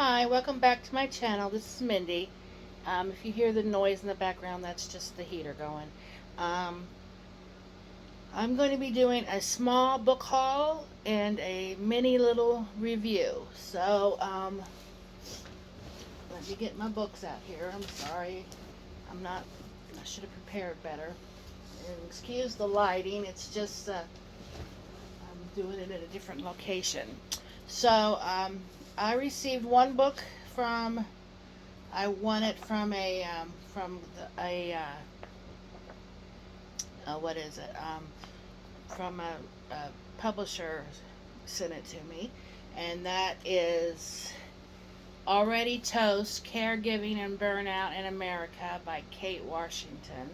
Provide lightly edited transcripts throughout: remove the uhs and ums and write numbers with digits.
Hi, welcome back to my channel. This is Mindy. If you hear the noise in the background, that's just the heater going. Um, I'm going to be doing a small book haul and a mini little review. Let me get my books out here. I'm sorry. I should have prepared better. And excuse the lighting. It's just, I'm doing it at a different location. I received one book from I won it from what is it? From a publisher sent it to me, and that is Already Toast: Caregiving and Burnout in America by Kate Washington.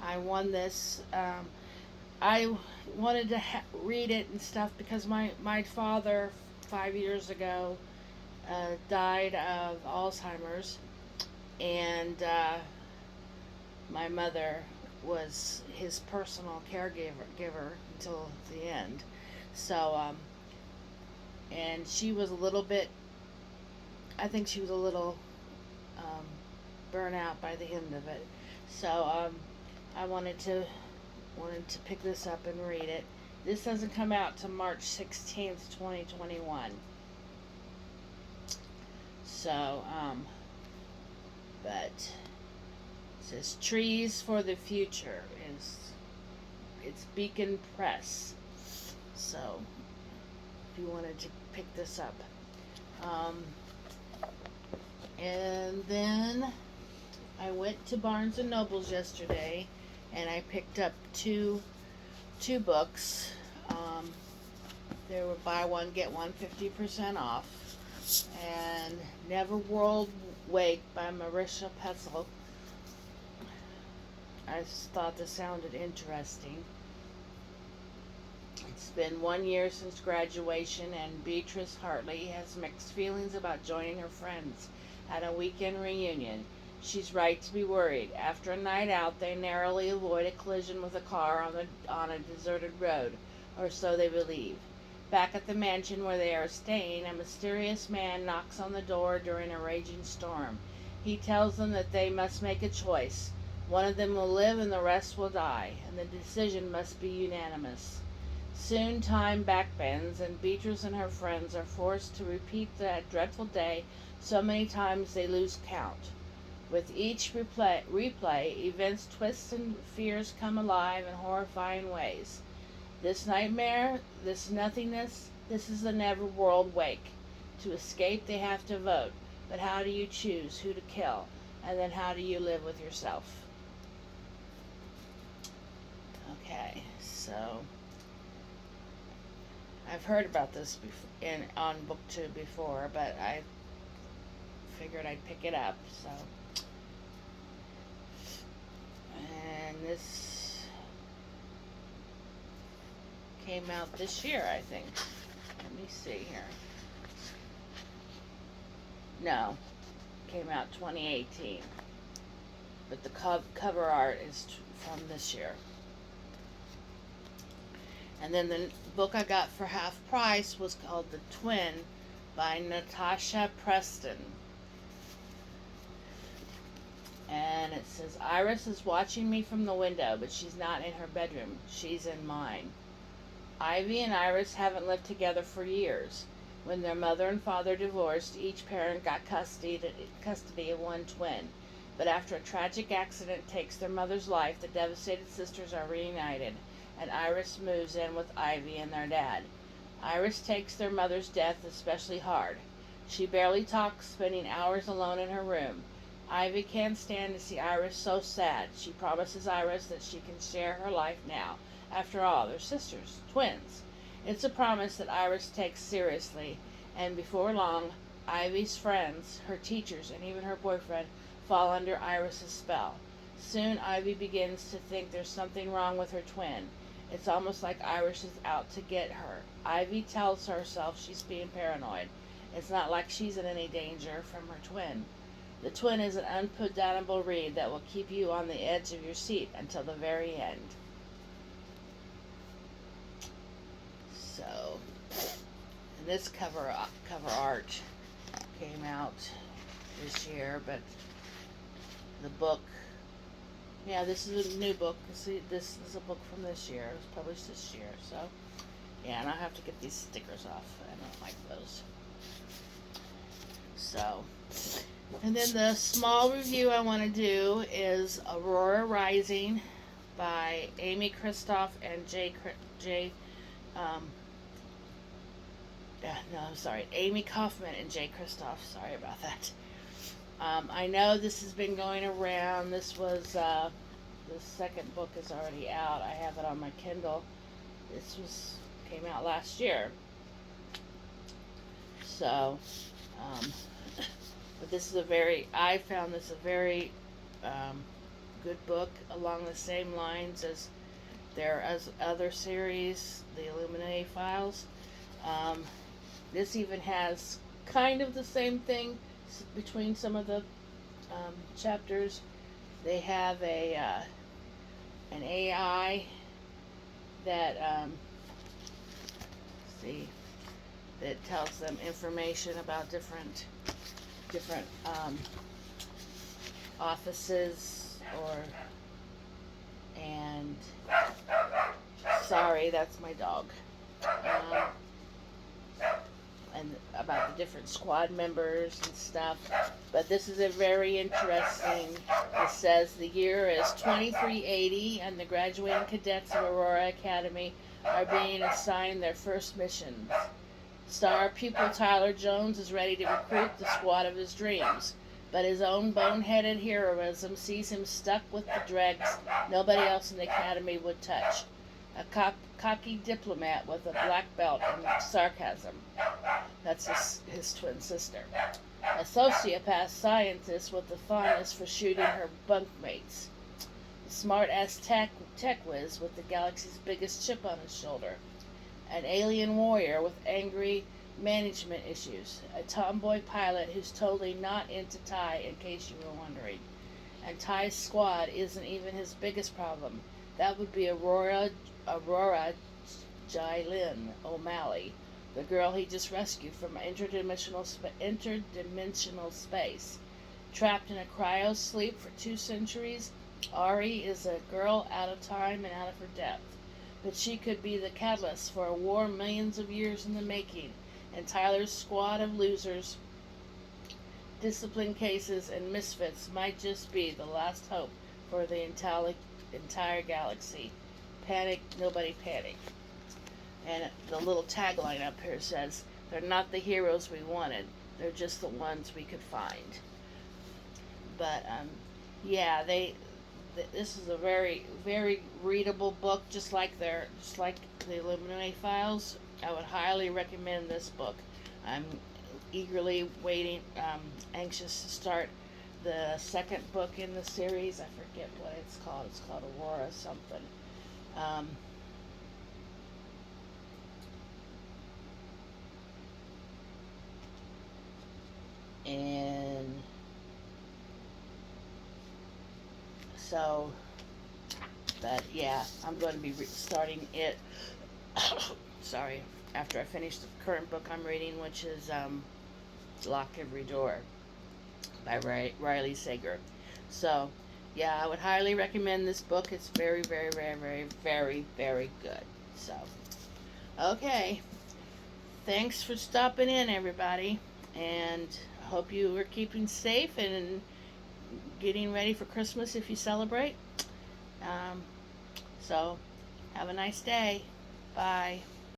I won this. I wanted to read it and stuff because my father 5 years ago died of Alzheimer's, and my mother was his personal caregiver until the end. So, and she was a little bit, I think she was a little um, burnt out by the end of it. So, I wanted to pick this up and read it. This doesn't come out till March 16th, 2021. So, but it says Trees for the Future is it's Beacon Press. So if you wanted to pick this up. Um, and then I went to Barnes and Nobles yesterday and I picked up two books. They were buy one get one 50% off. And Never World Wake by Marisha Petzel. I thought this sounded interesting. It's been 1 year since graduation, and Beatrice Hartley has mixed feelings about joining her friends at a weekend reunion. She's right to be worried. After a night out, they narrowly avoid a collision with a car on a deserted road, or so they believe. Back at the mansion where they are staying, a mysterious man knocks on the door during a raging storm. He tells them that they must make a choice. One of them will live and the rest will die, and the decision must be unanimous. Soon time backbends, and Beatrice and her friends are forced to repeat that dreadful day so many times they lose count. With each replay, events twist and fears come alive in horrifying ways. This nightmare, this nothingness, this is the never world wake. To escape, they have to vote. But how do you choose who to kill? And then how do you live with yourself? Okay, so I've heard about this on BookTube before, but I figured I'd pick it up. So, and this came out this year, I think. Let me see here. No, came out 2018, but the cover art is from this year. And then the book I got for half price was called The Twin by Natasha Preston. And it says, Iris is watching me from the window, but she's not in her bedroom. She's in mine. Ivy and Iris haven't lived together for years. When their mother and father divorced, each parent got custody of one twin. But after a tragic accident takes their mother's life, the devastated sisters are reunited, and Iris moves in with Ivy and their dad. Iris takes their mother's death especially hard. She barely talks, spending hours alone in her room. Ivy can't stand to see Iris so sad. She promises Iris that she can share her life now. After all, they're sisters, twins. It's a promise that Iris takes seriously, and before long, Ivy's friends, her teachers, and even her boyfriend fall under Iris's spell. Soon, Ivy begins to think there's something wrong with her twin. It's almost like Iris is out to get her. Ivy tells herself she's being paranoid. It's not like she's in any danger from her twin. The Twin is an unputdownable read that will keep you on the edge of your seat until the very end. So, and this cover art came out this year, but the book, yeah, this is a new book. See, this is a book from this year. It was published this year, so yeah, and I have to get these stickers off. I don't like those. So, and then the small review I want to do is Aurora Rising by Amy Kristoff and Amy Kaufman and Jay Kristoff. Sorry about that. I know this has been going around. This was, the second book is already out. I have it on my Kindle. Came out last year. So, but this is I found this a very, good book along the same lines as their other series, the Illuminae Files. This even has kind of the same thing between some of the chapters. They have an AI that that tells them information about different offices and sorry, that's my dog. And about the different squad members and stuff. But this is a very interesting. It says the year is 2380 and the graduating cadets of Aurora Academy are being assigned their first missions. Star pupil Tyler Jones is ready to recruit the squad of his dreams, but his own boneheaded heroism sees him stuck with the dregs nobody else in the academy would touch. A cocky diplomat with a black belt and sarcasm. That's his twin sister. A sociopath scientist with a fondness for shooting her bunkmates. A smart-ass tech whiz with the galaxy's biggest chip on his shoulder. An alien warrior with angry management issues. A tomboy pilot who's totally not into Ty, in case you were wondering. And Ty's squad isn't even his biggest problem. That would be Aurora Jylin O'Malley, the girl he just rescued from interdimensional space. Trapped in a cryo sleep for 2 centuries, Ari is a girl out of time and out of her depth. But she could be the catalyst for a war millions of years in the making, and Tyler's squad of losers, discipline cases, and misfits might just be the last hope for the entire galaxy. Panic, nobody panic. And the little tagline up here says, they're not the heroes we wanted, they're just the ones we could find. But, yeah, this is a very, very readable book, just like the Illuminae Files. I would highly recommend this book. I'm eagerly waiting, anxious to start the second book in the series. I forget what it's called. It's called Aurora something. And so, but yeah, I'm going to be starting it. Sorry, after I finish the current book I'm reading, which is Lock Every Door by Riley Sager. So, yeah, I would highly recommend this book. It's very, very, very, very, very, very good. So, okay. Thanks for stopping in, everybody. And I hope you are keeping safe and getting ready for Christmas if you celebrate. So, have a nice day. Bye.